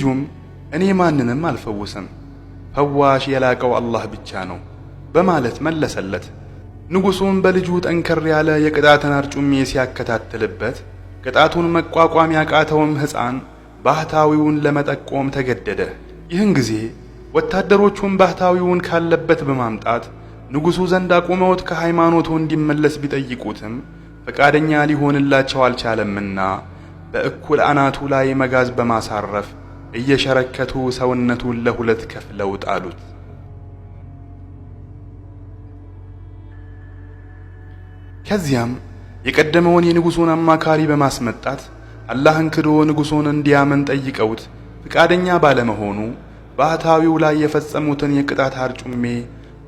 ልጁም እኔ ማንንም አልፈውስም፣ ፈዋሽ የላቀው አላህ ብቻ ነው በማለት መለሰለት። ንጉሡም በልጁ ጠንከር ያለ የቅጣትን አርጩሜ ሲያከታትልበት ቅጣቱን መቋቋም ያቃተውም ሕፃን ባህታዊውን ለመጠቆም ተገደደ። ይህን ጊዜ ወታደሮቹም ባህታዊውን ካለበት በማምጣት ንጉሡ ዘንድ አቁመውት ከሃይማኖቱ እንዲመለስ ቢጠይቁትም ፈቃደኛ ሊሆንላቸው አልቻለምና በእኩል አናቱ ላይ መጋዝ በማሳረፍ እየሸረከቱ ሰውነቱን ለሁለት ከፍለው ጣሉት። ከዚያም የቀደመውን የንጉሡን አማካሪ በማስመጣት አላህን ክዶ ንጉሡን እንዲያምን ጠይቀውት ፈቃደኛ ባለመሆኑ ባህታዊው ላይ የፈጸሙትን የቅጣት አርጩሜ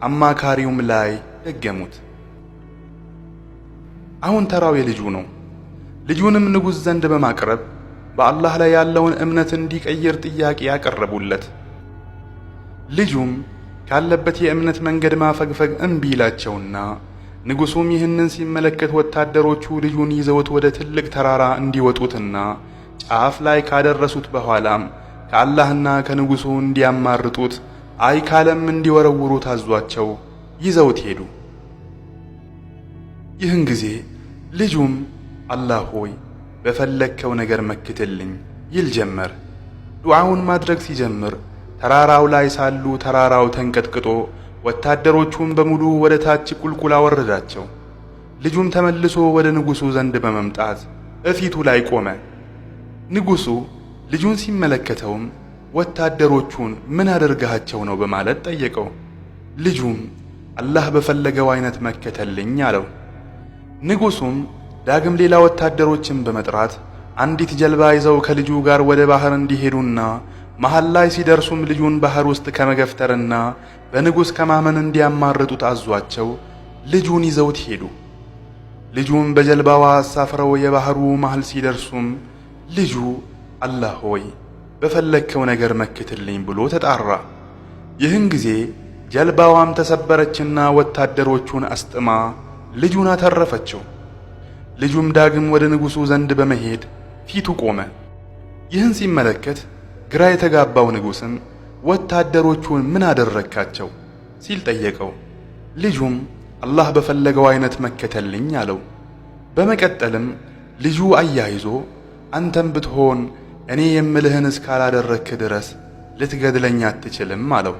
አማካሪውም ላይ ደገሙት። አሁን ተራው የልጁ ነው። ልጁንም ንጉሥ ዘንድ በማቅረብ በአላህ ላይ ያለውን እምነት እንዲቀይር ጥያቄ ያቀረቡለት። ልጁም ካለበት የእምነት መንገድ ማፈግፈግ እምቢ ይላቸውና ንጉሡም ይህንን ሲመለከት ወታደሮቹ ልጁን ይዘውት ወደ ትልቅ ተራራ እንዲወጡትና ጫፍ ላይ ካደረሱት በኋላም ከአላህና ከንጉሡ እንዲያማርጡት አይ ካለም እንዲወረውሩት አዟቸው ይዘውት ሄዱ። ይህን ጊዜ ልጁም አላህ ሆይ በፈለግከው ነገር መክትልኝ ይል ጀመር። ዱዓውን ማድረግ ሲጀምር ተራራው ላይ ሳሉ ተራራው ተንቀጥቅጦ ወታደሮቹን በሙሉ ወደ ታች ቁልቁል አወረዳቸው። ልጁም ተመልሶ ወደ ንጉሡ ዘንድ በመምጣት እፊቱ ላይ ቆመ። ንጉሡ ልጁን ሲመለከተውም ወታደሮቹን ምን አደርጋቸው ነው በማለት ጠየቀው። ልጁም አላህ በፈለገው አይነት መከተልኝ አለው። ንጉሡም ዳግም ሌላ ወታደሮችን በመጥራት አንዲት ጀልባ ይዘው ከልጁ ጋር ወደ ባህር እንዲሄዱና መሃል ላይ ሲደርሱም ልጁን ባህር ውስጥ ከመገፍተርና በንጉሥ ከማመን እንዲያማርጡት አዟቸው ልጁን ይዘውት ሄዱ። ልጁም በጀልባዋ አሳፍረው የባህሩ መሃል ሲደርሱም ልጁ አላህ ሆይ በፈለግከው ነገር መክትልኝ ብሎ ተጣራ። ይህን ጊዜ ጀልባዋም ተሰበረችና ወታደሮቹን አስጥማ ልጁን አተረፈችው። ልጁም ዳግም ወደ ንጉሡ ዘንድ በመሄድ ፊቱ ቆመ። ይህን ሲመለከት ግራ የተጋባው ንጉሥም ወታደሮቹን ምን አደረካቸው ሲል ጠየቀው። ልጁም አላህ በፈለገው አይነት መከተልኝ አለው። በመቀጠልም ልጁ አያይዞ አንተም ብትሆን እኔ የምልህን እስካላደረክ ድረስ ልትገድለኝ አትችልም አለው።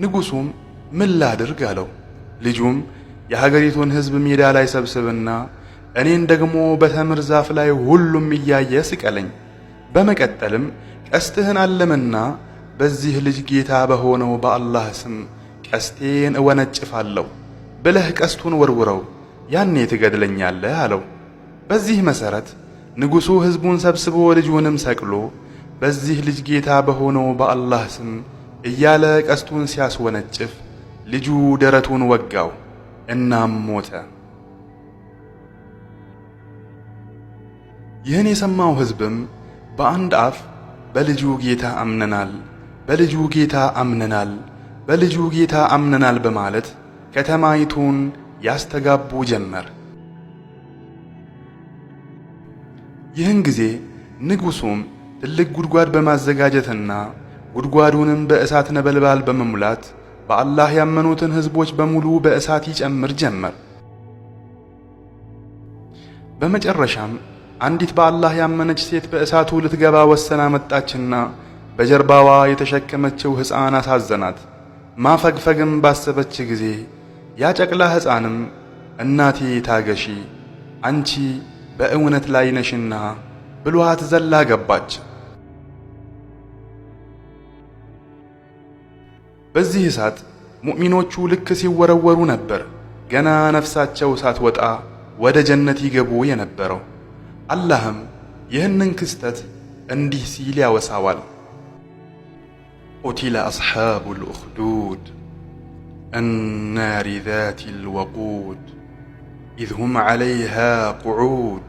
ንጉሡም ምን ላድርግ አለው። ልጁም የሀገሪቱን ሕዝብ ሜዳ ላይ ሰብስብና እኔን ደግሞ በተምር ዛፍ ላይ ሁሉም እያየ ስቀለኝ። በመቀጠልም ቀስትህን አለምና በዚህ ልጅ ጌታ በሆነው በአላህ ስም ቀስቴን እወነጭፋለሁ ብለህ ቀስቱን ወርውረው፣ ያኔ ትገድለኛለህ አለው። በዚህ መሠረት ንጉሡ ሕዝቡን ሰብስቦ ልጁንም ሰቅሎ በዚህ ልጅ ጌታ በሆነው በአላህ ስም እያለ ቀስቱን ሲያስወነጭፍ ልጁ ደረቱን ወጋው፣ እናም ሞተ። ይህን የሰማው ሕዝብም በአንድ አፍ በልጁ ጌታ አምነናል፣ በልጁ ጌታ አምነናል፣ በልጁ ጌታ አምነናል በማለት ከተማይቱን ያስተጋቡ ጀመር። ይህን ጊዜ ንጉሡም ትልቅ ጉድጓድ በማዘጋጀትና ጉድጓዱንም በእሳት ነበልባል በመሙላት በአላህ ያመኑትን ሕዝቦች በሙሉ በእሳት ይጨምር ጀመር። በመጨረሻም አንዲት በአላህ ያመነች ሴት በእሳቱ ልትገባ ወሰና መጣችና በጀርባዋ የተሸከመችው ሕፃን አሳዘናት። ማፈግፈግም ባሰበች ጊዜ ያ ጨቅላ ሕፃንም እናቴ ታገሺ፣ አንቺ በእውነት ላይ ነሽና ብሏት ዘላ ገባች። በዚህ እሳት ሙእሚኖቹ ልክ ሲወረወሩ ነበር ገና ነፍሳቸው ሳትወጣ ወደ ጀነት ይገቡ የነበረው። አላህም ይህንን ክስተት እንዲህ ሲል ያወሳዋል። ቁቲለ አስሓቡል ኡኽዱድ النار ذات الوقود إذ هم عليها قعود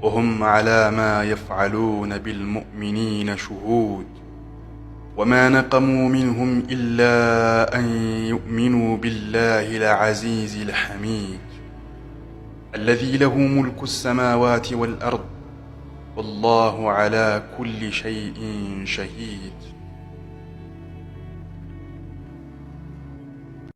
وهم على ما يفعلون بالمؤمنين شهود وما نقموا منهم إلا أن يؤمنوا بالله العزيز الحميد الذي له ملك السماوات والأرض ወላሁ ዐላ ኩሊ ሸይኢን ሸሂድ።